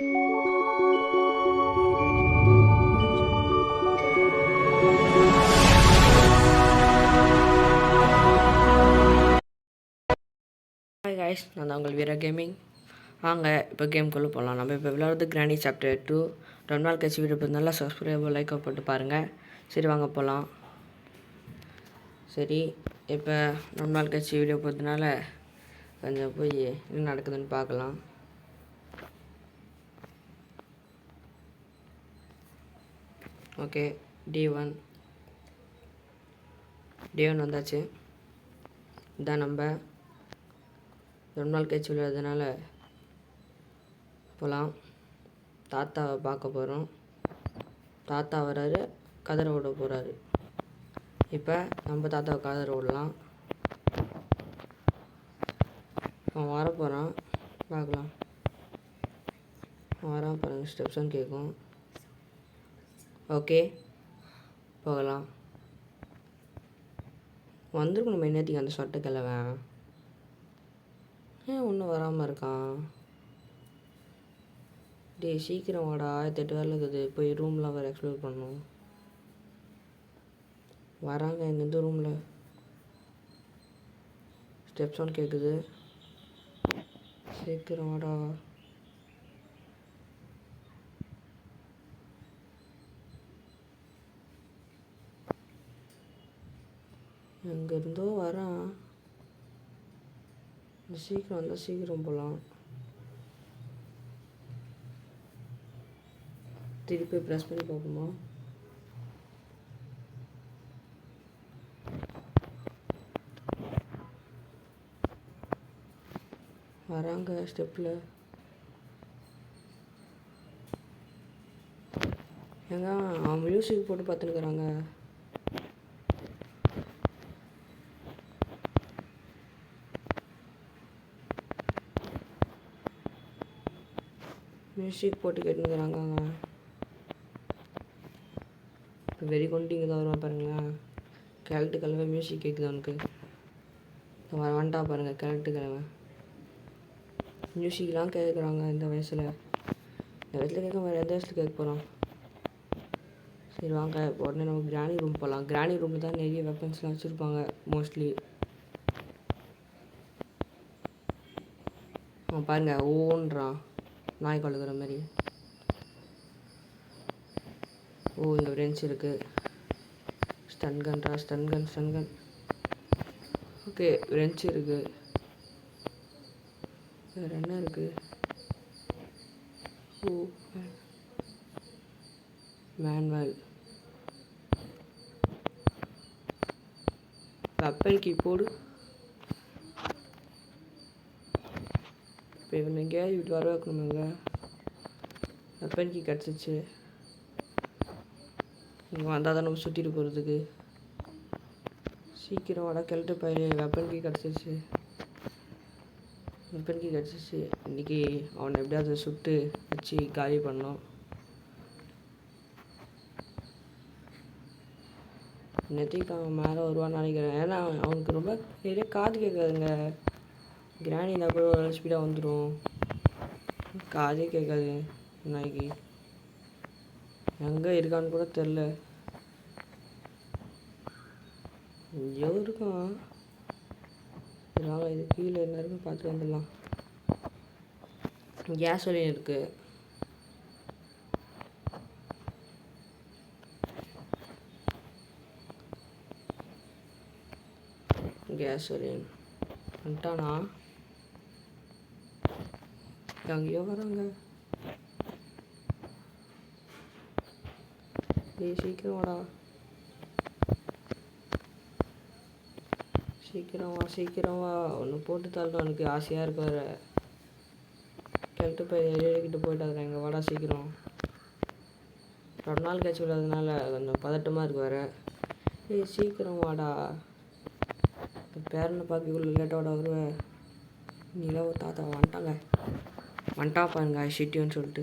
Hi guys, நான் தான் உங்கள் வீரா கேமிங். வாங்க இப்போ கேம்குள்ளே போகலாம். நம்ம இப்போ விளையாடுறது கிராணி சாப்டர் 2. 2 நாள் கழிச்சு வீடியோ பார்த்து நல்லா சப்ஸ்கிரைப் லைக் போட்டு பாருங்கள். சரி வாங்க போகலாம். சரி இப்போ 2 நாள் கழிச்சு வீடியோ பார்த்ததுனால கொஞ்சம் போய் என்ன நடக்குதுன்னு பார்க்கலாம். ஓகே, D1 வந்தாச்சு. இதான் நம்ம 2 நாள் கழிச்சு விளையாடுறதுனால போகலாம். தாத்தாவை பார்க்க போகிறோம். தாத்தா வராரு, கதற விட போகிறாரு. இப்போ நம்ம தாத்தாவை கதற விடலாம். அவன் வர போகிறான், பார்க்கலாம். அவன் வரான் பாருங்கள், ஸ்டெப்ஸ்ன்னு கேட்கும். ஓகே போகலாம். வந்துருக்கணும் என்னத்துக்கு அந்த சொட்டை கிழவன் ஏன் ஒன்றும் வராமல் இருக்கான்? டே சீக்கிரம் வாடா, 8 வேலை இருக்குது. போய் ரூம்லாம் வேறு எக்ஸ்ப்ளோர் பண்ணணும். வராங்க எங்கேருந்து ரூமில். ஸ்டெப்ஸ் ஒன் கேட்குது. சீக்கிரம் வாடா. எங்கேருந்தோ வரான். சீக்கிரம் வந்தால் சீக்கிரம் போகலாம். திருப்பி ப்ரெஸ் பண்ணி பார்ப்போமா? வராங்க ஸ்டெப்பில். ஏங்க அவன் மியூசிக் போட்டு பார்த்துருக்குறாங்க. மியூசிக் போட்டு கேட்டுக்கிறாங்க. இப்போ வெறி கொண்டு இங்கே தான் வருவான் பாருங்களேன். கேரக்டு கிழமை மியூசிக் கேட்குது அவனுக்கு. வந்துட்டா பாருங்கள் கேரக்டு கிழமை. மியூசிக்லாம் கேட்குறாங்க இந்த வயசில். இந்த வயசில் கேட்க வேறு எந்த வயசில் கேட்க போகிறோம்? சரி வாங்க உடனே நம்ம கிராணி ரூம் போகலாம். கிராணி ரூமில் தான் நிறைய வெப்பன்ஸ்லாம் வச்சுருப்பாங்க மோஸ்ட்லி. அவன் பாருங்கள் ஓன்றான், நாய் கொழுகிற மாதிரி. ஓ இங்கே ரென்ச் இருக்குது. ஸ்டன் கன். ஓகே ரென்ச் இருக்குது. வேறு என்ன இருக்குது? ஓ மேனுவல். Weapon keyboard. இப்போ இவன் எங்கேயாவது இப்படி வர வைக்கணுமாங்க? வெப்பன் கீ கிடச்சிச்சு. இங்கே வந்தால் தான் நம்ம சுற்றிட்டு போகிறதுக்கு. சீக்கிரம் வாடா கிளட்டு பையன். வெப்பன் கீ கிடச்சிச்சு. இன்றைக்கி அவனை எப்படியாவது சுட்டு வச்சு காலி பண்ணோம். நேற்றுக்கு அவன் மேலே வருவான்னு நினைக்கிறேன். ஏன்னா அவனுக்கு ரொம்ப நிறைய காது கேட்காதுங்க. கிராணினா கூட ஒரு ஸ்பீடாக வந்துடும். காதே கேட்காது நாய்க்கு. எங்கே இருக்கான்னு கூட தெரில. எங்கேயோ இருக்கான். இதனால் இது கீழே என்ன இருக்குன்னு பார்த்து வந்துடலாம். கேஸ் ஒலியும் இருக்குது. கேஸ் ஒலியன் வந்துட்டானா? எங்கேயோ வராங்க. சீக்கிரம் வாடா. சீக்கிரம் வா. ஒன்று போட்டு தரணும். எனக்கு ஆசையாக இருக்கு வேறு. கிளட்டு போய் எழுதிக்கிட்டு போயிட்டாங்க. எங்கள் வாடா சீக்கிரம். 2 நாள் கழிச்சு விடாததுனால கொஞ்சம் பதட்டமாக இருக்கு வேறு. சீக்கிரம் வாடா. பேரனை பார்க்க இவ்வளோ லேட்டாக வருவேன். நீலாம் ஒரு தாத்தா வந்துட்டா பாருங்க ஷிட்டின்னு சொல்லிட்டு.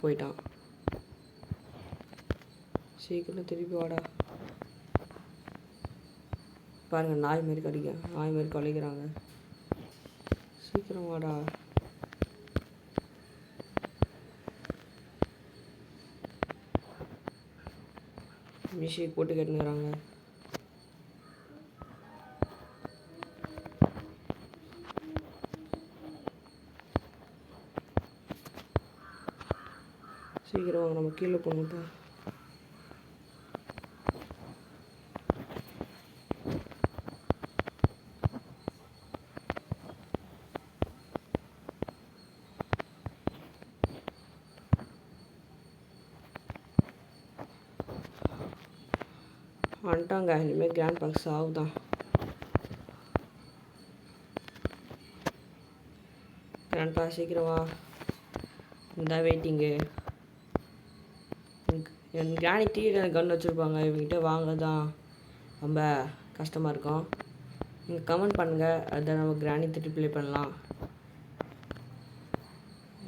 போயிட்டான். சீக்கிரம் திருப்பி வாடா. பாருங்கள் நாய் மாரி நாய் மாரி கொலைக்கிறாங்க. சீக்கிரம் வாடா. மியூசிக் போட்டு கேட்டுங்கிறாங்க. சீக்கிரம் நம்ம கீழே போகணும்ப்பா. வந்துட்டாங்க. இனிமேல் கிராண்ட் பாக்ஸ் ஆகுதான். கிராண்ட் பாக்ஸ் சீக்கிரமா இந்த வெயிட்டிங்கு. என் கிராணி டீ கன் வச்சுருப்பாங்க. இவங்ககிட்ட வாங்க தான் ரொம்ப கஷ்டமாக இருக்கும். நீங்கள் கமெண்ட் பண்ணுங்கள், அதை நம்ம கிராணி திட்டு ப்ளே பண்ணலாம்.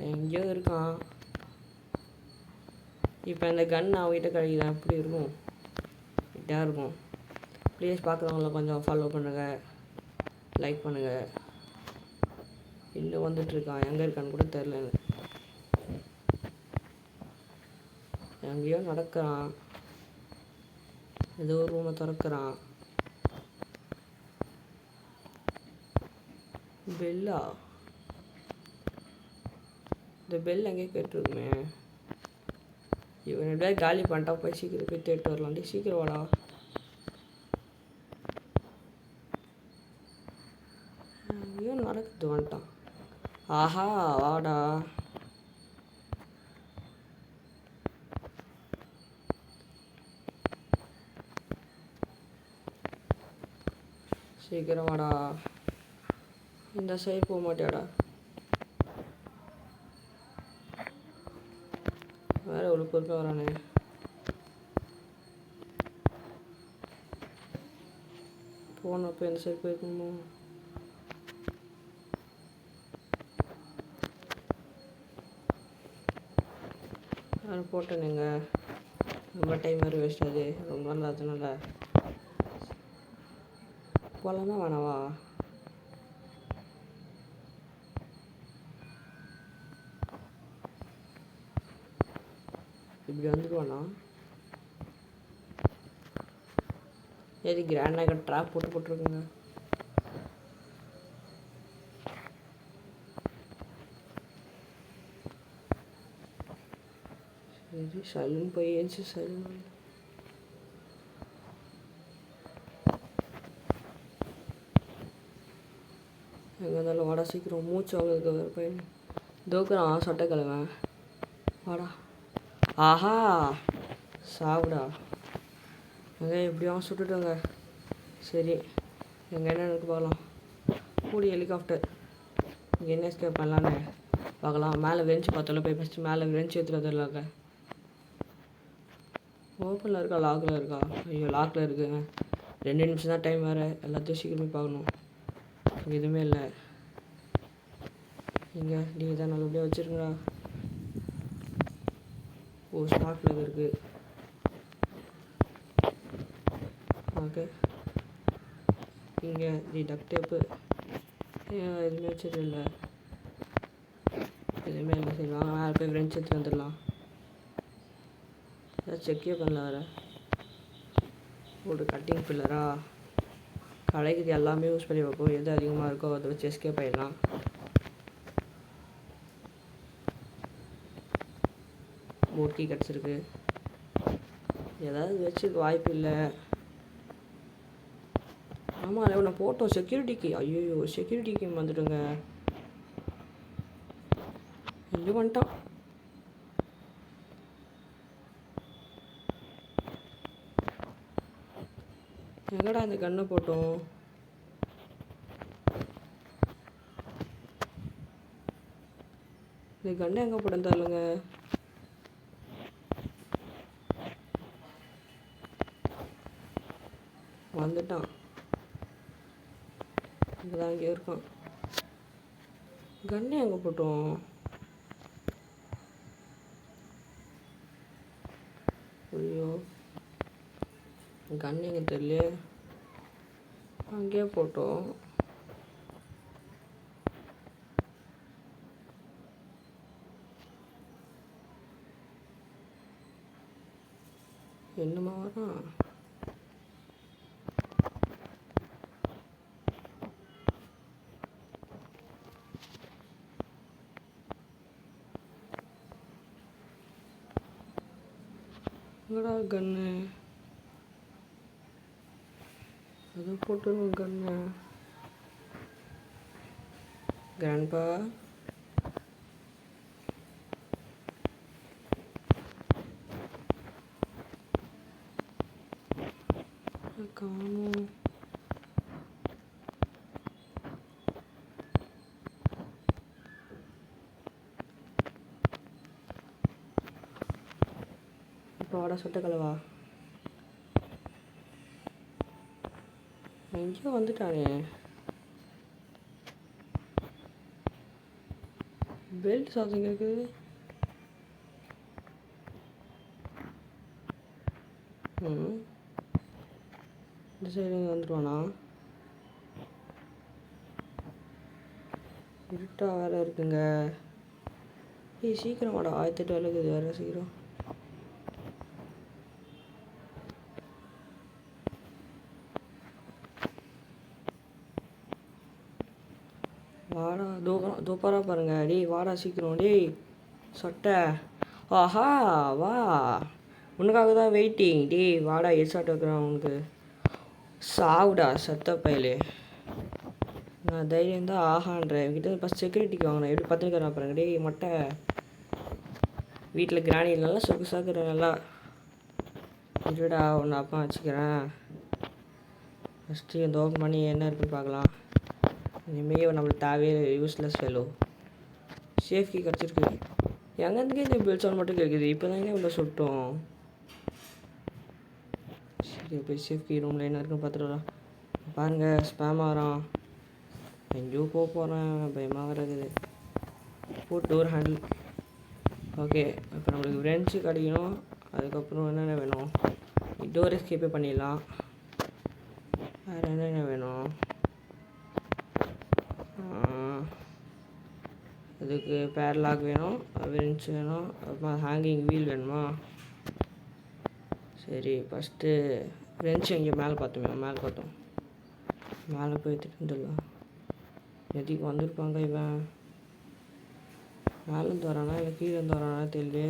எங்கேயோ இருக்கான். இப்போ இந்த கன் அவங்ககிட்ட கிடைக்குதான் எப்படி இருக்கும்? இதாக இருக்கும். ப்ளீஸ் பார்க்குறவங்கள கொஞ்சம் ஃபாலோ பண்ணுங்கள், லைக் பண்ணுங்கள். இன்னும் வந்துட்டுருக்கான். எங்கே இருக்கான்னு கூட தெரில. எங்கேயோ நடக்கிறான். ஏதோ ஒரு ரூமை திறக்கிறான். பெல்லா, இந்த பெல் எங்கேயோ கேட்டுருக்குமே. இவன் எப்படியா காலி பண்ணிட்டா போய் சீக்கிரம் போய் தேட்டு வரலாண்டி. சீக்கிரம் வாடா. எங்கேயோ நடக்குது. வந்துட்டான். ஆஹா வாடா. சீக்கிரம் வாடா. இந்த சைடு போக மாட்டியாடா? வேறு ஒரு பொறுப்பாக வரானே. போனப்போ இந்த சைடு போயிருக்கணுமோ? வேறு போட்டேனுங்க. ரொம்ப டைம் வேறு வேஸ்ட் ஆகுது. ரொம்ப நாள் அதனால போகலாமா வேணாவா? இப்படி வந்துடுவானா? எது கிராண்டாக ட்ராப் போட்டுருக்குங்க. சரி சலூன் போய் ஏஞ்சி சலூன் எங்கே இருந்தாலும் வாடா. சீக்கிரம் மூச்சு அவ்வளோ பையன் தோக்குறான். சொட்டைக்கிழமை வாடா. ஆஹா சாப்பிடா. எங்கே எப்படியும் சுட்டுட்டோங்க. சரி எங்கே என்ன எனக்கு பார்க்கலாம். கூடி ஹெலிகாப்டர் இங்கே என்ன எஸ்கேப் பண்ணலான்னு பார்க்கலாம். மேலே வெஞ்சு பார்த்தாலும் போய் ஃபஸ்ட்டு மேலே வெஞ்சு எடுத்துகிட்டு வந்துடலாங்க. ஓப்பனில் இருக்கா லாக்கில் இருக்கா? ஐயோ லாக்கில் இருக்குங்க. 2 நிமிஷம் தான் டைம் வேறு. எல்லாத்தையும் சீக்கிரமே பார்க்கணும். இங்கே எதுவுமே இல்லை. நீங்கள் தான் நல்லபடியாக வச்சுருங்களா? ஓ ஸ்டாக்கில் இருக்குது. ஓகே இங்கே டக் டேப்பு எதுவுமே வச்சதில்லை. எதுவுமே இல்லை. சரி வாங்க மேலே போய் ஃப்ரெண்ட்ஸ் எடுத்துகிட்டு வந்துடலாம். ஏதாவது செக்கே பண்ணல வேறு. ஒரு கட்டிங் பில்லரா கிடைக்குது. எல்லாமே யூஸ் பண்ணி வைப்போம். எது அதிகமாக இருக்கோ அதை வச்சு எஸ்கேப் ஆகிடலாம். மூர்த்தி கிடச்சிருக்கு. ஏதாவது வச்சுக்க வாய்ப்பு இல்லை. ஆமாம் அதை நான் போட்டோம் செக்யூரிட்டிக்கு. ஐயோ செக்யூரிட்டிக்கு வந்துட்டுங்க. இங்கே வந்துட்டான். எங்கடா இந்த கண்ணை போட்டோம்? இந்த கண்ணை எங்கே போட்டேன்னு தெரிலங்க. வந்துட்டான். இங்கதான் இங்கே இருக்கான். கண்ணை எங்கே போட்டோம்? ஐயோ கண்ணு எங்கே தெரியல. அங்கேயே போட்டோம். என்னமா வரான்? எங்கடா கன்னு? அதை போட்டு கன்னு கிராண்ட்பா. காணும். இப்போ வாடா சொட்ட கலவா. எங்கேயோ வந்துட்டானே. பெல்ட் சாதம் கேட்குது. இந்த சைடு வந்துடுவானா? இருட்டா வேலை இருக்குங்க. சீக்கிரம் வாடா. 1008 வேலை இருக்குது. வேறு சீக்கிரம் வாடா. தோப்பாரா பாருங்க. டேய் வாடா சீக்கிரம். டேய் சொட்டை. ஆஹா வா, உனக்காக தான் வெயிட்டிங். டேய் வாடா, ஹெட்ஷாட் வைக்கிறான் உனக்கு. சாவுடா சத்த பயலே. நான் தைரியம் தான் ஆகான்றேன். என்கிட்ட ஃபஸ்ட் செக்யூரிட்டிக்கு வாங்கினேன். எப்படி பத்திரிக்கை பாருங்க. டேய் மொட்டை. வீட்டில் கிராணி நல்லா சொக்கு சாக்குற நல்லா. இருடா ஒன்று அப்பா வச்சுக்கிறேன். ஃபஸ்ட்டு இந்த ஓப்பன் பண்ணி என்ன இருக்குன்னு பார்க்கலாம். இனிமேல் நம்மளுக்கு தேவையே யூஸ்லெஸ் ஃபெலோ. சேஃப் கீ கிடச்சிருக்கு. எங்கேருந்துக்கே இந்த பெல் சவுண்ட் மட்டும் கேட்குது. இப்போ தாங்க இவ்வளோ சுட்டோம். சரி போய் சேஃப் கீ ரூமில் என்ன இருக்குன்னு பார்த்துட்டு பாருங்கள். ஸ்பேம் ஆகிறான். எங்கேயோ போக போகிறேன். பயமாக இருக்குது. Food door handle. ஓகே, இப்போ நம்மளுக்கு ஃப்ரெண்ட்ஸு கிடைக்கணும். அதுக்கப்புறம் என்னென்ன வேணும்? டோர் எஸ்கேப்பே பண்ணிடலாம். வேறு என்னென்ன வேணும்? அதுக்கு பேர்லாக் வேணும், விரிஞ்ச் வேணும், அப்புறமா ஹேங்கிங் வீல் வேணுமா? சரி ஃபஸ்ட்டு ஃப்ரெண்ட்ஸ் எங்கே மேலே பார்த்தோமே, மேலே பார்த்தோம். மேலே போய் எடுத்துகிட்டு வந்துடலாம். எதுக்கு வந்திருப்பாங்க இவன்? மேலேருந்து வரானா இல்லை கீழே இருந்து வரானா தெரியல.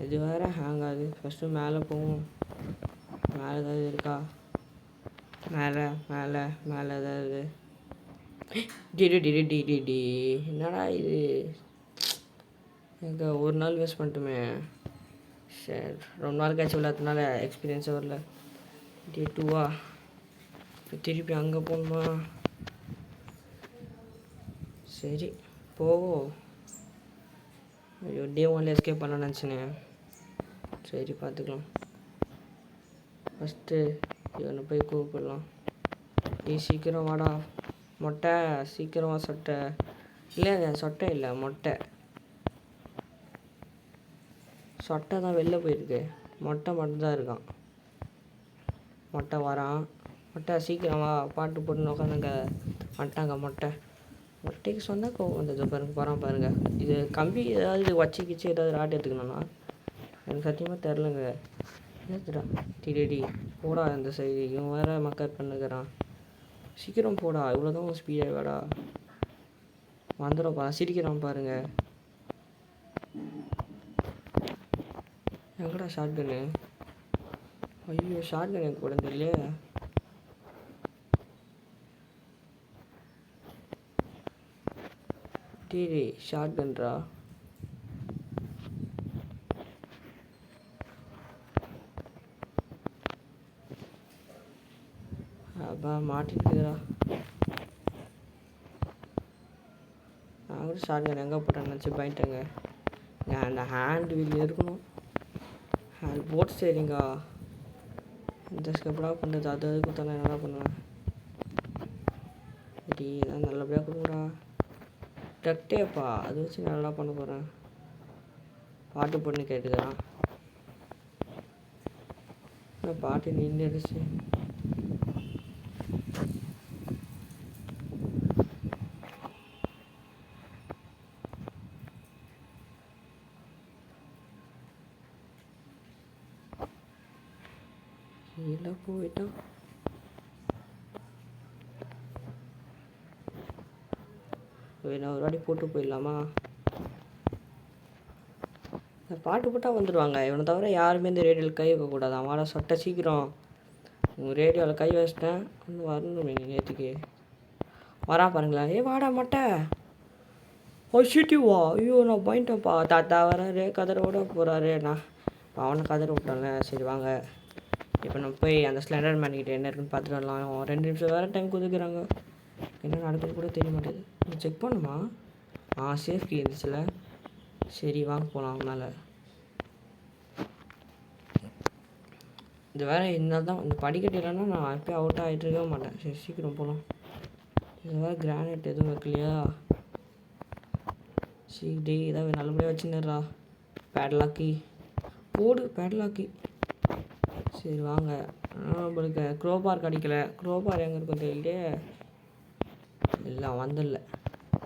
இது வேறு ஹேங் ஆகுது. ஃபஸ்ட்டு மேலே போவோம். மேலே ஏதாவது இருக்கா? மேலே மேலே மேலே ஏதாவது? டி என்னடா இது? எங்கே ஒரு நாள் வேஸ்ட் பண்ணிட்டுமே. சரி ரொம்ப நாள் கழிச்சு விளையாடுறதுனால எக்ஸ்பீரியன்ஸே வரல. டே 2வா? திருப்பி அங்கே போகணுமா? சரி போவோம். ஐயோ டே 1ல எஸ்கேப் பண்ண நினச்சினேன். சரி பார்த்துக்கலாம். ஃபஸ்ட்டு இவனை போய் கூப்பிடலாம். டே சீக்கிரம் வாடா மொட்டை. சீக்கிரமா சொட்டை. இல்லை சொட்டை இல்லை மொட்டை. சொட்டை தான் வெளில போயிருக்கு. மொட்டை மட்டும்தான் இருக்கான். மொட்டை வரான். மொட்டை சீக்கிரம் வா. பாட்டு போட்டுன்னு உட்காந்துங்க. வந்துட்டாங்க மொட்டை. மொட்டைக்கு சொன்னால் கோவம் வந்தது பாருங்க. போகிறான் பாருங்கள். இது கம்பி ஏதாவது வச்சு கிச்சு ஏதாவது ராட்டு எடுத்துக்கணும்னா எனக்கு சத்தியமாக தெரிலங்க. என்னத்துடா டிடி போடா இந்த சைடு. இவன் வேறு மக்கர் பண்ணுக்கிறான். சீக்கிரம் போடா. இவ்வளோதான் ஸ்பீடாக வாடா. வந்துடும்ப்பா. சிரிக்கிறான் பாருங்க. எங்கடா ஷார்ட் கன்னு? ஐயோ ஷார்ட் கன் எனக்கு உடம்பு இல்லையே. டிடி ஷார்ட் கன்ரா. அப்பா மாட்டிருக்குதுடா. நான் கூட ஷார்ட் கன் எங்கே போட்டேன்னு நினச்சி பயன்ட்டேங்க. நான் அந்த ஹேண்ட் வீல் இருக்கணும். ஹேண்ட் போட் சரிங்கா. இந்த ஸ்கெப்டாக பண்ணுறது அது அதுக்கு தானே என்னடா பண்ணுவேன். டி நான் நல்லபடியாக கொடுக்குறா. டக்டேப்பா அது வச்சு நல்லா பண்ண போகிறேன். பாட்டு பொண்ணு கேட்டுக்கிறான். பாட்டு நின்றுடுச்சு. கீழே போயிட்டான். நான் ஒரு வாட்டி போட்டு போயிடலாமா? பாட்டு போட்டால் வந்துடுவாங்க. இவனை தவிர யாருமே இந்த ரேடியோவில் கை வைக்கக்கூடாது. அவனை சொட்ட சீக்கிரம் ரேடியோவில் கை வச்சிட்டேன். வந்து வரணும் நேற்றுக்கு வரா பாருங்களேன். வாடா மட்டை வா. ஐயோ நான் போயிட்டேன்ப்பா. தாத்தா வராரு, கதரோட போகிறாரு. நான் அவனை கதற விட்டான்ல. சரி வாங்க இப்போ நம்ம போய் அந்த ஸ்லெண்டர் மேன்கிட்ட என்ன இருக்குன்னு பார்த்துட்டு வரலாம். 2 நிமிஷம் வேறு டைம் கொடுக்குறாங்க. என்ன நடக்குது கூட தெரிய மாட்டேது. செக் பண்ணுமா? சேஃப் கீ இருந்துச்சுல. சரி வாங்க போகலாம் மேலே. இது வேறு இருந்தால் தான் இந்த படிக்கட்டு இல்லைன்னா நான் எப்போயும் அவுட் ஆகிட்டு இருக்கவே மாட்டேன். சரி சீக்கிரம் போகலாம். இது வேறு கிரானைட் எதுவும் வைக்கலையா? டே இதான் நல்லபடியாக வச்சுருந்தா. பேட்லாக்கி போடு, பேட்லாக்கி. சரி வாங்க. நம்மளுக்கு க்ரோபார் கிடைக்கல. க்ரோபார் எங்கே இருக்கும் தெரியலையே. இல்லை வந்துடல.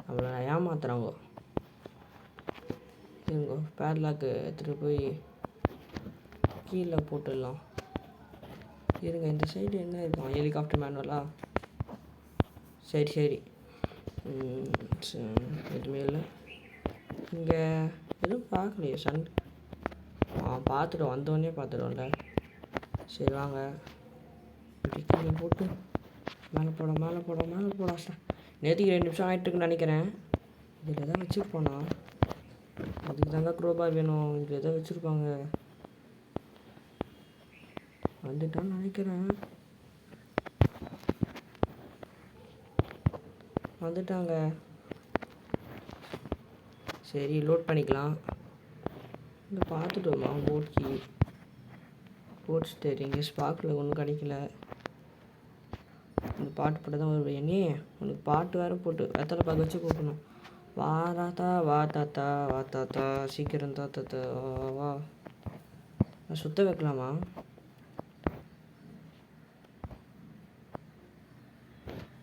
நம்மளை ஏமாத்துறாங்க. சரிங்கோ பேட்லாக்கு எடுத்துகிட்டு போய் கீழே போட்டுடலாம். இருங்க இந்த சைடு என்ன இருக்கும்? ஹெலிகாப்டர் மேனுவலா? சரி எதுவுமே இல்லை இங்கே. எதுவும் பார்க்கலையே. பார்த்துட்டோம். வந்தோடனே பார்த்துட்டோம்ல. சரி வாங்க கீழே போட்டு மேலே போட நேற்றுக்கு 2 நிமிஷம் ஆகிட்டுருக்குன்னு நினைக்கிறேன். இதில் தான் வச்சுருப்போண்ணா. அதுக்கு தாங்க க்ரோபார் வேணும். இதில் எதாவது வச்சுருப்பாங்க. வந்துட்டான்னு நினைக்கிறேன். வந்துட்டாங்க. சரி லோட் பண்ணிக்கலாம். இந்த பார்த்துட்டோமா? போட் ஸ்டேரிங்கு ஸ்பார்க்கில் ஒன்றும் கிடைக்கல. இந்த பாட்டு போட்டு தான் வருவேன். என்னே உனக்கு பாட்டு வேறு போட்டு வெத்தலை பார்க்க வச்சு கூப்பிடணும். வா தாத்தா சீக்கிரம் தாத்தா வா. நான் சுத்த வைக்கலாமா?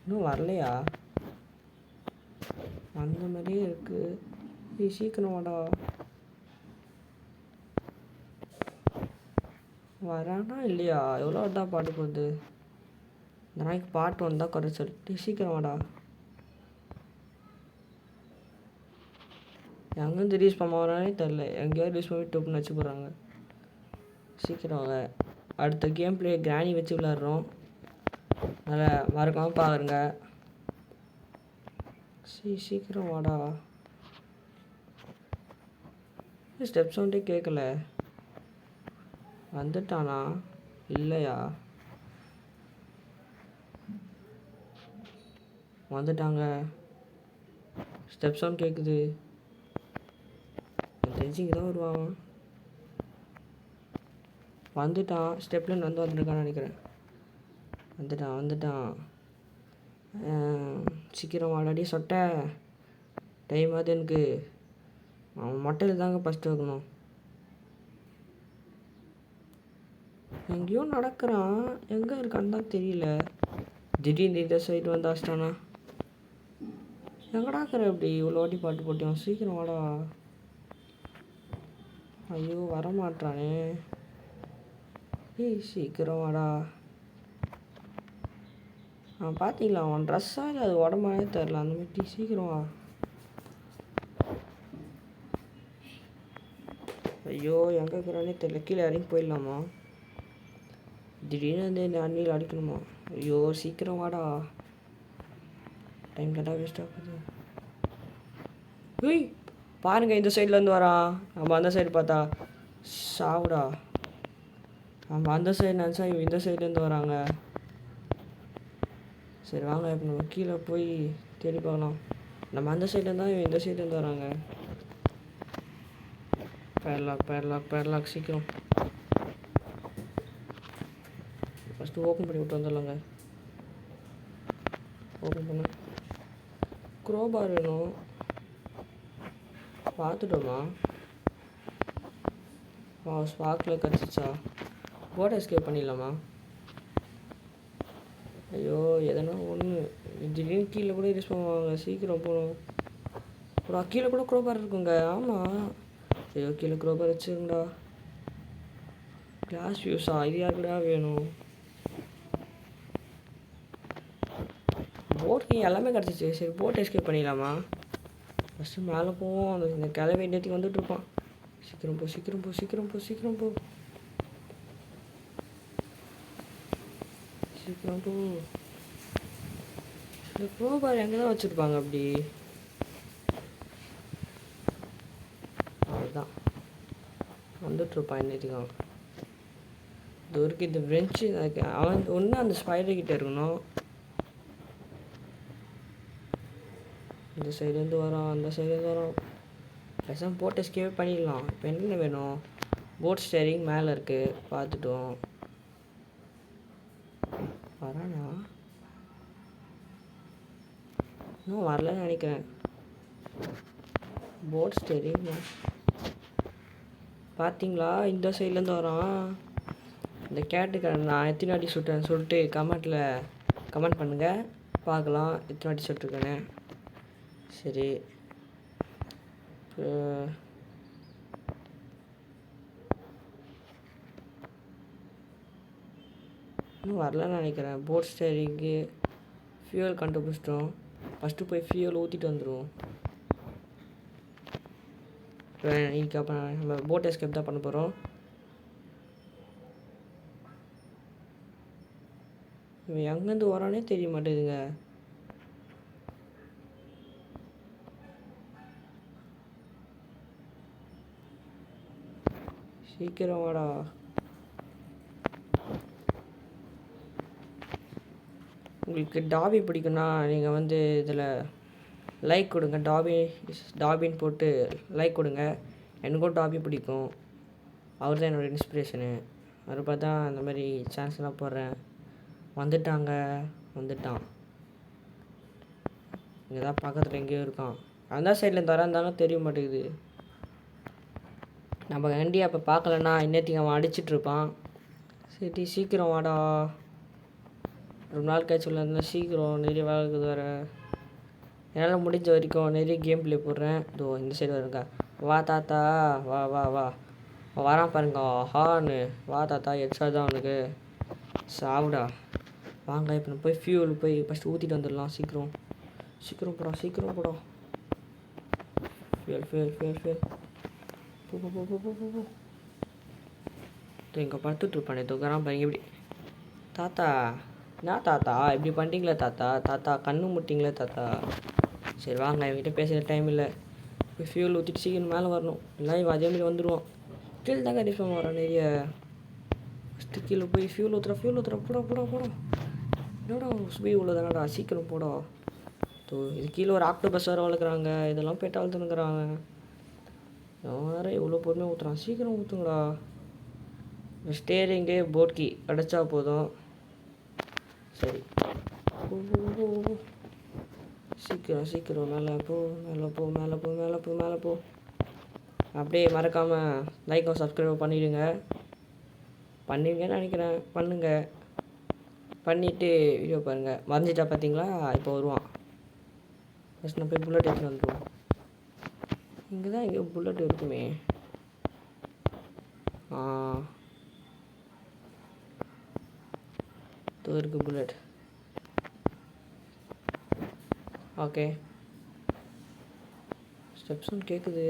இன்னும் வரலையா? அந்த மாதிரியே இருக்குது. சீக்கிரம் வாடா. வரானா இல்லையா? எவ்வளோ தான் பாட்டு போகுது. இந்த நாளைக்கு பாட்டு வந்தால் குறை சொல்லிட்டு சீக்கிரம் வாடா. எங்கேருந்து ரீல்ஸ் பண்ண வரானே தெரில. எங்கேயாவது ரீல்ஸ் பண்ணி டோப்புன்னு வச்சு போடுறாங்க. சீக்கிரம் வாங்க. அடுத்த கேம் பிளே கிராணி வச்சு விளாட்றோம். அதனால் மறக்காமல் பாருங்க. சீக்கிரம் வாடா. ஸ்டெப் சவுண்டே கேட்கல. வந்துட்டானா இல்லையா? வந்துட்டாங்க. ஸ்டெப் சவுண்ட் கேட்குது. தெரிஞ்சிங்க தான் வருவான். வந்துட்டான். ஸ்டெப்லேருந்து வந்துருக்கான்னு நினைக்கிறேன். வந்துட்டான். சீக்கிரம் வாடாடி சொட்ட. டைம் ஆகுது எனக்கு. அவன் மொட்டையில் தாங்க ஃபஸ்ட்டு வைக்கணும். எங்கேயோ நடக்கிறான். எங்கே இருக்கான்னு தான் தெரியல. திடீர்னு இந்த சைடு வந்து ஆச்சிட்டானா? எங்கடாக்கிற இப்படி இவ்வளோ வாட்டி பாட்டு போட்டியும்? சீக்கிரம் வாடா. ஐயோ வரமாட்டானே. சீக்கிரம் வாடா. பார்த்தீங்களா அவன் ட்ரெஸ்ஸாக அது உடம்பானே தெரில. அந்த மாதிரி சீக்கிரம் வா. ஐயோ எங்கே இருக்கிறானே தெரில. கீழே இறங்கி போயிடலாமா? திடீர்னு வந்து இந்த அண்ணியில் அடிக்கணுமா? ஐயோ சீக்கிரம் வாடா. டைம் கேட்டால் வேஸ்ட் ஆகுது. பாருங்கள் இந்த சைட்லேருந்து வரான். நம்ம அந்த சைடு பார்த்தா சாவுடா. நம்ம அந்த சைடு நினச்சா இவன் இந்த சைட்லேருந்து வராங்க. சரி வாங்க இப்போ நம்ம கீழே போய் தேடி பார்க்கலாம். நம்ம அந்த சைட்லேருந்து தான் இவன் இந்த சைட்லேருந்து வராங்க. பேர்லாக் சீக்கிரம் ஃபஸ்ட்டு ஓப்பன் பண்ணி விட்டு வந்துடலாங்க. ஓப்பன் பண்ண க்ரோபார் வேணும். பார்த்துட்டோமா? ஸ்பார்க்கில் கிடச்சிச்சா? போட் எஸ்கேப் பண்ணிடலாமா? ஐயோ எதனா ஒன்று. திடீர்னு கீழே கூட யூஸ் பண்ணுவாங்க. சீக்கிரம் போகணும். அப்புறம் கீழே கூட க்ரோபார் இருக்குங்க. ஆமாம். ஐயோ கீழே க்ரோபார் வச்சுருங்கடா. கிளாஸ் வியூஸா? இது யாருக்குடா வேணும்? போட் எல்லாமே கிடச்சிச்சு. சரி போட் எஸ்கேப் பண்ணிடலாமா? ஃபஸ்ட்டு மேலே போவோம். அந்த இந்த கிளவி நேற்றுக்கு வந்துட்டுருப்பான். சீக்கிரம் போ சீக்கிரம் போ சீக்கிரம் போ சீக்கிரம் போ சீக்கிரம் போ. இந்த க்ரோபார் எங்கே தான் வச்சுருப்பாங்க அப்படி? அதுதான் வந்துட்டுருப்பான் நேற்றுக்கும். இது வரைக்கும் இந்த ஃப்ரெஞ்சு அவன் ஒன்று அந்த ஸ்பைடர் கிட்டே இருக்கணும். இந்த சைட்லேருந்து வரோம், அந்த சைட்லேருந்து வரோம். பேசாமல் போட் எஸ்கேப் பண்ணிடலாம். இப்போ என்ன வேணும்? போட் ஸ்டேரிங் மேலே இருக்குது, பார்த்துட்டோம். வரானா? இன்னும் வரலன்னு நினைக்கிறேன். போட் ஸ்டேரிங் பார்த்தீங்களா? இந்த சைட்லேருந்து வரான். இந்த கேட்டுக்கு நான் எத்தனை வாட்டி சுட்டேன்னு சொல்லிட்டு கமெண்ட் பண்ணுங்கள், பார்க்கலாம் எத்தனை வாட்டி சுட்டிருக்கேன்னு. சரி இன்னும் வரலன்னு நினைக்கிறேன். போட் ஸ்டேரிங்கு ஃபியூவல் கண்டுபிடிச்சிட்டோம். ஃபஸ்ட்டு போய் ஃபியூவல் ஊற்றிட்டு வந்துடுவோம். இன்னைக்கு அப்போ நம்ம போட் எஸ்கேப் தான் பண்ண போகிறோம். இவன் எங்கேருந்து வரானே தெரிய மாட்டேதுங்க. சீக்கிரம் வாடா. உங்களுக்கு டாபி பிடிக்குன்னா நீங்கள் வந்து இதில் லைக் கொடுங்க. டாபின்னு போட்டு லைக் கொடுங்க. எனக்கும் டாபி பிடிக்கும். அவர் தான் என்னோடய இன்ஸ்பிரேஷனு. அவர் பார்த்தா அந்த மாதிரி சான்ஸ்லாம் போடுறேன். வந்துட்டான். இங்கே தான் பக்கத்தில் எங்கேயோ இருக்கான். அந்த சைடில் இருந்தாலும் தெரிய மாட்டேங்குது. நம்ம வண்டி அப்போ பார்க்கலன்னா இன்னத்துக்கு அவன் அடிச்சிட்ருப்பான். சரி சீக்கிரம் வாடா. ரொம்ப நாள் கழிச்சு இருந்தால் சீக்கிரம். நிறைய வேலை இருக்குது வேறு. என்னால் முடிஞ்ச வரைக்கும் நிறைய கேம் ப்ளே போடுறேன். இதோ இந்த சைடு வருங்க. வா தாத்தா, வா வா வா. வரான் பாருங்க. ஹான்னு வா தாத்தா. எக்ஸ்ட்ரா தான் அவனுக்கு. சாப்பிடா வாங்க. இப்போ போய் ஃபியூல் போய் ஃபஸ்ட்டு ஊற்றிட்டு வந்துடலாம். சீக்கிரம் போடா சீக்கிரம் போடா. ஃபியூல் போ போ போ போ போ போ. இங்கே படுத்துட்ருப்பானே தூக்குறான் பாருங்க. இப்படி தாத்தா என்ன தாத்தா இப்படி பண்ணிட்டீங்களே தாத்தா கண்ணு முட்டிங்களே தாத்தா. சரி வாங்க, என்கிட்ட பேசுகிற டைம் இல்லை. இப்போ ஃபியூல் ஊற்றிட்டு சீக்கிரம் மேலே வரணும். இல்லை இவன் அதேமாதிரி வந்துடுவான். கீழே தாங்க டிஃபன் வரான் நிறைய. ஃபஸ்ட்டு கீழே போய் ஃபியூல் ஊற்றுற போடா. என்னடா சுபி உள்ள தானடா. சீக்கிரம் போடா. இது கீழே ஒரு ஆக்டோபஸ் வேறு வளர்க்குறாங்க. இதெல்லாம் போய்ட்டு வளர்த்துனுக்குறாங்க. வேறு எவ்வளோ பொறுமையாக ஊற்றுறான். சீக்கிரம் ஊற்றுங்கடா. ஸ்டேரிங்கு போட் கீ அடைச்சா போதும். சரி சீக்கிரம் மேலே போ. அப்படியே மறக்காமல் லைக்கும் சப்ஸ்கிரைப் பண்ணுவீங்கன்னு நினைக்கிறேன். பண்ணுங்கள். பண்ணிவிட்டு வீடியோ பாருங்கள். மறைஞ்சிட்டா பார்த்தீங்களா? இப்போ வருவான். ஃபஸ்ட் நான் போய் புல்லட் எடுத்துகிட்டு வந்துடுவோம். இங்கே தான் எங்கேயோ புல்லட் இருக்குமே. இருக்கு புல்லட். ஓகே ஸ்டெப்ஸும் கேட்குது.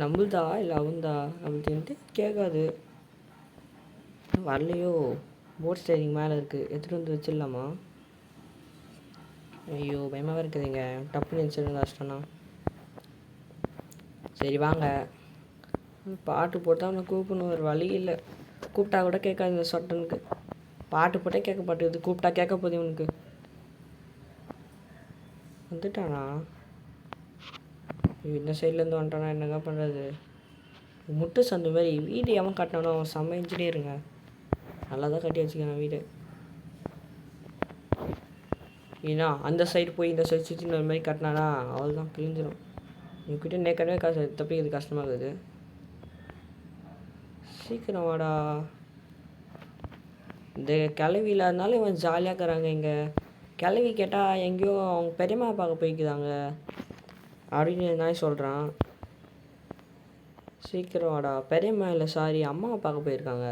நம்மளுதா இல்லை அவன்தா அப்படின்ட்டு கேட்காது. வரலையோ. போட் ஸ்டேரிங் மேலே இருக்குது. எடுத்துகிட்டு வந்து வச்சிடலாமா? ஐயோ பயமாக இருக்குதுங்க. டப்புன்னு இன்சிடென்ட் ஆச்சிட்டோன்னா. சரி வாங்க. பாட்டு போட்டால் அவனை கூப்பிடணும். ஒரு வழி இல்லை. கூப்பிட்டா கூட கேட்காது இந்த சொட்டனுக்கு. பாட்டு போட்டே கேட்க மாட்டேங்குது. கூப்பிட்டா கேட்க போகுது இவனுக்கு. வந்துட்டானா? இந்த சைட்லேருந்து வந்துட்டானா? என்னங்க பண்ணுறது? முட்டு சந்து மாதிரி வீடு எவன் கட்டினானோ அவன் செம்ம இன்ஜினியருங்க. நல்லா தான் கட்டி வச்சுக்கிறேன் வீடு. ஏன்னா அந்த சைடு போய் இந்த சைடு சுற்றி இந்த மாதிரி கட்டினானா அவள் தான் கிழிஞ்சிடும். இவங்ககிட்ட நேக்கவே காசு தப்பிக்கிறது கஷ்டமாக இருக்குது. சீக்கிரம் வாடா. இந்த கிளவி இல்லாதனால இவன் ஜாலியாக இருக்கிறாங்க. இங்கே கிளவி கேட்டால் எங்கேயோ அவங்க பெரியம்மா பார்க்க போய்க்குதாங்க அப்படின்னு நாய் சொல்கிறான். சீக்கிரம் வாடா. பெரியம்மா இல்லை, சாரி, அம்மாவை பார்க்க போயிருக்காங்க.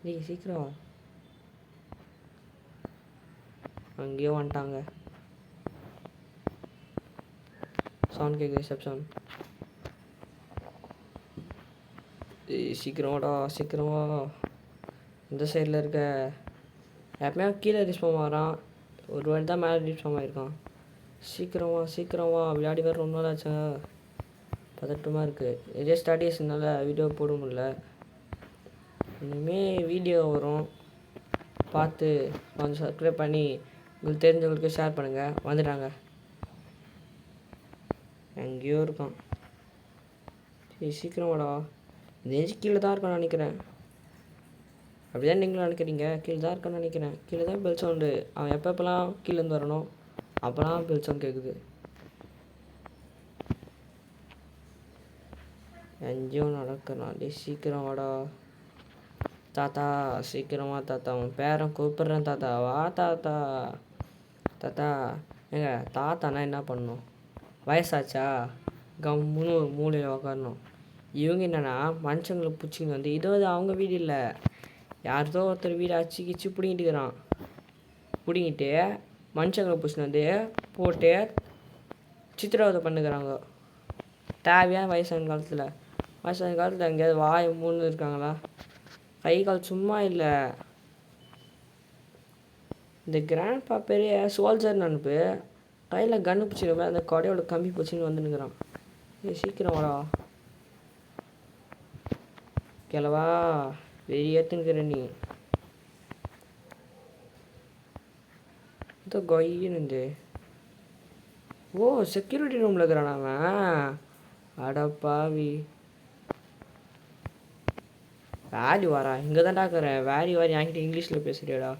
டேய் சீக்கிரம் வா. அங்கேயோ வந்துட்டாங்க. சவுண்ட் கேட்குது, ரிசப்ஷன். சீக்கிரம் வாடா, சீக்கிரம் வா. இந்த சைடில் இருக்க எப்பவுமே கீழே ரிஸ்பாம் வரான். ஒரு வாட்டி தான் மேலே ரிஸ்பாம் ஆகிருக்கான். சீக்கிரம் வா, சீக்கிரம் வா. விளையாடி வேறு ரொம்ப நாள் ஆச்சா. பதட்டமாக இருக்குது. இதே ஸ்டடீஸ்னால வீடியோ போட முடியல. இனிமேல் வீடியோ வரும், பார்த்து கொஞ்சம் சப்ஸ்கிரைப் பண்ணி உங்களுக்கு தெரிஞ்சவங்களுக்கு ஷேர் பண்ணுங்கள். வந்துட்டாங்க, எங்கேயோ இருக்கான். சரி சீக்கிரம் வாடா. நெஞ்சு கீழே தான் இருக்கான்னு நினைக்கிறேன். அப்படி தான் நீங்களும் நினைக்கிறீங்க. கீழே தான் இருக்கான்னு நினைக்கிறேன். கீழே தான் பெல் சவுண்டு. அவன் எப்பப்பெல்லாம் கீழேருந்து வரணும் அப்போலாம் பெல் சவுண்ட் கேட்குது. எங்கேயோ நடக்கிறான். டே சீக்கிரம் வாடா. தாத்தா சீக்கிரமா தாத்தா. அவன் பேரன் கூப்பிட்றேன் தாத்தா. வா தாத்தா. தாத்தா ஏங்க தாத்தானா என்ன பண்ணணும்? வயசாச்சா? கம்முன்னு ஒரு மூலையில் உக்காரணும். இவங்க என்னென்னா மனுஷங்களை பிடிச்சின்னு வந்து இதோ அவங்க வீடு இல்லை, யார்தோ ஒருத்தர் வீடு அச்சு பிடிங்கிட்டுக்கிறான். பிடிங்கிட்டு மனுஷங்களை பிடிச்சின்னு வந்து போட்டு சித்திரவதை பண்ணுக்கிறாங்க. தேவையான வயசான காலத்தில் எங்கேயாவது வாய் மூணு இருக்காங்களா? கை கால் சும்மா இல்லை. இந்த கிராண்ட்பா பெரிய சோல்ஜர்னு அனுப்பு. கையில் கன்று பிடிச்சிருப்பேன், அந்த கொடையோட கம்பி பிடிச்சின்னு வந்துன்னுக்குறான். சீக்கிரம் வாடா கிளவா. வெறி ஏற்றுனுக்கிற நீ. இதோ கொய்யின்னு. ஓ செக்யூரிட்டி ரூமில் இருக்கிறான் அவன். அடப்பாவி. வேரி வாரா. இங்கே தான்டா இருக்கிறேன். வேரி என்கிட்ட இங்கிலீஷில் பேசுறியாடா.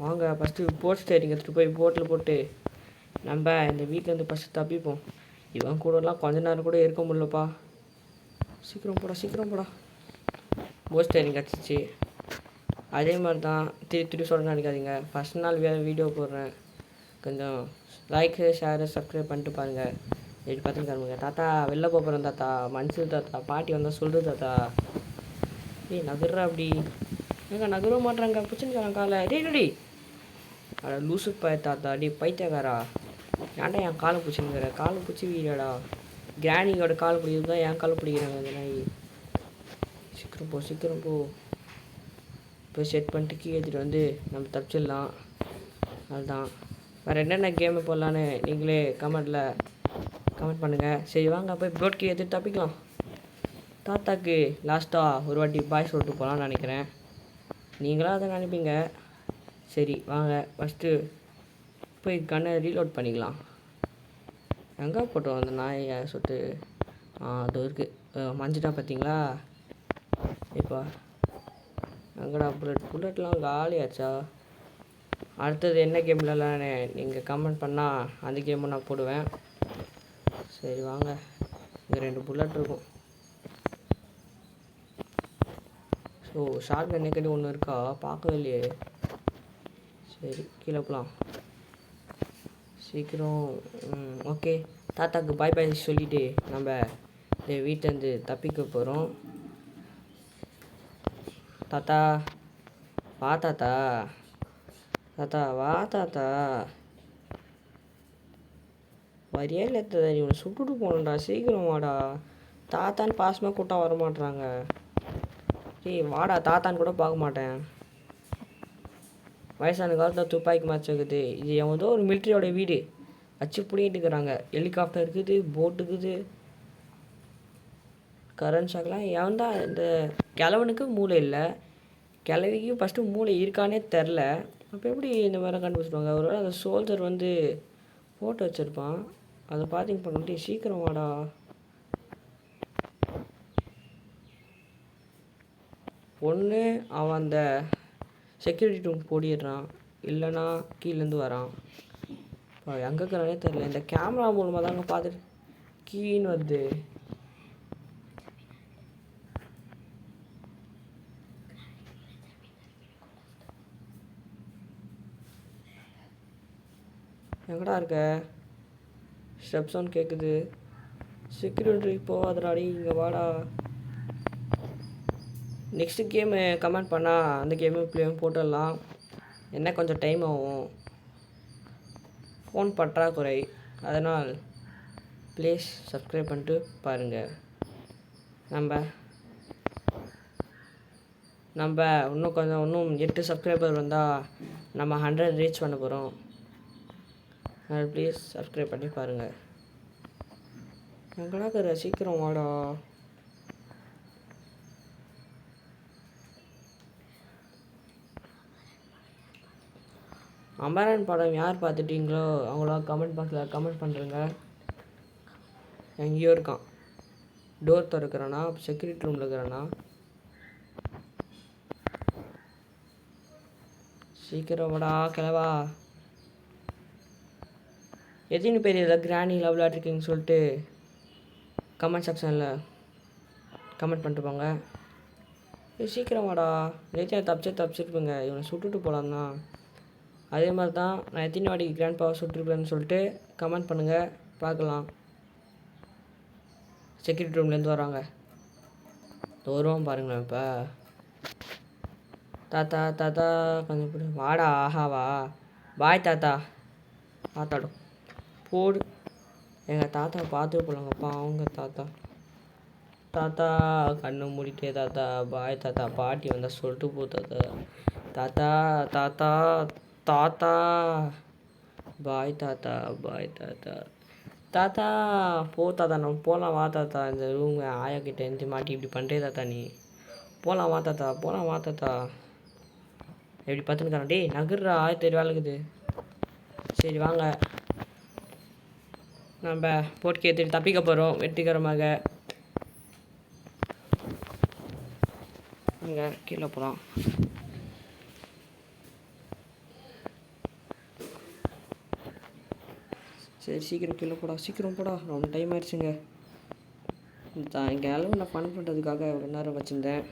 வாங்க ஃபஸ்ட்டு போட் ஸ்டேரிங் எடுத்துகிட்டு போய் போட்டில் போட்டு நம்ம இந்த வீட்டிலேருந்து ஃபஸ்ட்டு தப்பிப்போம். இவன் கூடலாம் கொஞ்ச நேரம் கூட இருக்க முடியலப்பா. சீக்கிரம் போடா, சீக்கிரம் போடா. போட் ஸ்டேரிங் கிடச்சிச்சு. அதே மாதிரி தான் திருப்பி சொல்ல நினைக்காதீங்க. ஃபஸ்ட் நாள் வேறு வீடியோ போடுறேன். கொஞ்சம் லைக்கு ஷேரு சப்ஸ்கிரைப் பண்ணிட்டு பாருங்கள். எப்படி பார்த்துன்னு கிளம்புங்க. தாத்தா வெளில போகிறேன் தாத்தா. மனுஷன் தாத்தா. பாட்டி வந்தால் சொல்லுது தாத்தா. டேய் நகர்றா. அப்படி எங்க நகர மாட்டாங்க. பிடிச்சிருக்காங்க காலை. டேடி அட லூசு தாத்தா. டே பைத்தியக்காரா. ஏன்டா என் காலை பிடிச்சிருக்கிற? காலை பிடிச்சி வீடாடா. கிராணியோட காலை பிடிக்கிறது தான் என் காலை பிடிக்கிறாங்க அந்த நாய். சீக்கிரம் போ, சீக்கிரம் போ. இப்போ செட் பண்ணிட்டு கீ எடுத்துகிட்டு வந்து நம்ம தப்பிச்சிடலாம். அதுதான். வேறு என்னென்ன கேமு போடலான்னு நீங்களே கமெண்ட் பண்ணுங்கள். சரி வாங்க போய் போட் கீ எடுத்துகிட்டு தப்பிக்கலாம். தாத்தாக்கு லாஸ்ட்டாக ஒரு வாட்டி பாய் சொல்லிட்டு போகலான்னு நினைக்கிறேன். நீங்களாம் அதை நினைப்பீங்க. சரி வாங்க ஃபஸ்ட்டு போய் கண்ணை ரீலோட் பண்ணிக்கலாம். எங்கே போட்டோம் அந்த நாயை சொட்டு? அது இருக்குது. மஞ்சிட்டா பார்த்தீங்களா? இப்போ எங்கடா புல்லட்லாம் காலியாச்சா? அடுத்தது என்ன கேம்லலாம் நீங்கள் கமெண்ட் பண்ணால் அந்த கேமை நான் போடுவேன். சரி வாங்க. இங்கே 2 புல்லட் இருக்கும். ஸோ ஷார்ட் கன் கட்டி ஒன்று இருக்கா? பார்க்கவே இல்லையே. சரி கீழே போகலாம் சீக்கிரம். ஓகே தாத்தாக்கு பாய் பாய் சொல்லிவிட்டு நம்ம இந்த வீட்டிலேருந்து தப்பிக்க போகிறோம். தாத்தா வா தாத்தா. தாத்தா வா தாத்தா. வரியா இல்லை தாத்தா? நீ ஒன்று சுட்டுட்டு போகணுண்டா. சீக்கிரம் வாடா. தாத்தான்னு பாசமாக கூட்டம் வர மாட்டுறாங்க. ஏய் வாடா. தாத்தான்னு கூட பார்க்க மாட்டேன். வயசான காலத்தில் துப்பாக்கி மேட்ச் இருக்குது. இது எவதோ ஒரு மிலிட்ரியோட வீடு. வச்சு பிடிக்கிட்டு இருக்கிறாங்க. ஹெலிகாப்டர் இருக்குது, போட்டு இருக்குது, கரண்ட் ஷாக்லாம். எவன் தான் இந்த கிழவனுக்கு மூளை இல்லை, கிழவிக்கு ஃபஸ்ட்டு மூளை இருக்கானே தெரில. அப்போ எப்படி இந்த மாதிரி கண்டுபிடிச்சிடுவாங்க? ஒரு அந்த சோல்ஜர் வந்து ஃபோட்டோ வச்சுருப்பான். அதை பார்த்திங்க பண்ணிட்டு சீக்கிரம் வாடா. ஒன்று அவன் அந்த செக்யூரிட்டி ரூம் போடிடுறான், இல்லைன்னா கீழேருந்து வரான். இப்போ எங்கே இருக்கிறானே தெரில. இந்த கேமரா மூலமாக தாங்க பார்த்துட்டு கீன்னு வருது. எங்கடா இருக்க? ஸ்டெப் சவுண்ட் கேட்குது. செக்யூரிட்டி போகாதடாடி, இங்கே வாடா. நெக்ஸ்ட்டு கேமு கமெண்ட் பண்ணால் அந்த கேமு பிளேயும் போட்டுடலாம். என்ன கொஞ்சம் டைம் ஆகும், ஃபோன் பற்றாக்குறை. அதனால் ப்ளீஸ் சப்ஸ்கிரைப் பண்ணிட்டு பாருங்கள். நம்ம இன்னும் 8 சப்ஸ்கிரைபர் வந்தால் நம்ம 100 ரீச் பண்ண போகிறோம். அதனால் ப்ளீஸ் சப்ஸ்கிரைப் பண்ணி பாருங்கள். எங்கடா இருக்கிற, சீக்கிரம் வாடா. அமரன் படம் யார் பார்த்துட்டீங்களோ அவங்களாம் கமெண்ட் பாக்ஸில் கமெண்ட் பண்ணுறேங்க. எங்கேயோ இருக்கான், டோர் திறக்கிறானா, செக்யூரிட்டி ரூமில் இருக்கிறானா? சீக்கிரம் வாடா கிளவா. எத்தனை பேர் இதில் கிராணியில் விளையாட்ருக்கீங்கன்னு சொல்லிட்டு கமெண்ட் செக்ஷனில் கமெண்ட் பண்ணிட்டு போங்க. சீக்கிரம் வாடா. நேற்று தப்பிச்சிருப்பேங்க, இவனை சுட்டுட்டு போகலாம் தான். அதே மாதிரி தான் நான் எத்தனை வாட்டிக்கு கிராண்ட் பவர் சுட்டுருப்பேன்னு சொல்லிட்டு கமெண்ட் பண்ணுங்கள், பார்க்கலாம். செக்யூரிட்டி ரூம்லேருந்து வராங்க, வருவான் பாருங்களேன். இப்போ தாத்தா கொஞ்சம் வாடா. ஆஹாவா, பாய் தாத்தா. தாத்தாடும் போடு. எங்கள் தாத்தா பார்த்து போலாங்கப்பா. அவங்க தாத்தா கண்ணு மூடிட்டே தாத்தா. பாய் தாத்தா. பாட்டி வந்தால் சொல்லிட்டு போ தாத்தா. தாத்தா பாய் தாத்தா போ தாத்தா. நம்ம போகலாம் வா தாத்தா. இந்த ரூம் ஆயா கிட்டே இருந்து மாட்டி இப்படி பண்ணுறே தாத்தா. நீ போகலாம் வா தாத்தா. எப்படி பார்த்துன்னு டேய் நகர்றா, ஆயிரத்தி வேலை இருக்குது. சரி வாங்க, நம்ம போட்டு ஏற்றிட்டு தப்பிக்க போகிறோம் வெற்றிகரமாக. இங்கே கீழே போகலாம். சரி சீக்கிரம் கீழே போடா, சீக்கிரம் போடா. ரொம்ப டைம் ஆயிடுச்சுங்க. இங்கே அளவு நான் ஃபன் பண்ணுறதுக்காக எவ்வளோ நேரம் வச்சுருந்தேன்.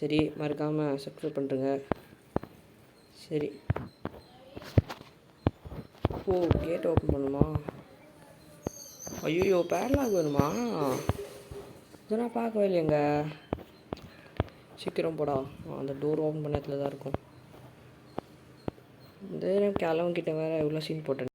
சரி மறக்காமல் சப்ஸ்கிரைப் பண்ணுறேங்க. சரி கேட் ஓப்பன் பண்ணுமா? ஐயோ பேர்லாக் வேணுமா? இதை நான் பார்க்கவே இல்லைங்க. சீக்கிரம் போடா. அந்த டோர் ஓப்பன் பண்ண இடத்துல தான் இருக்கும். இந்த கிட்ட வேறு எவ்வளோ சீன் போட்டேன்.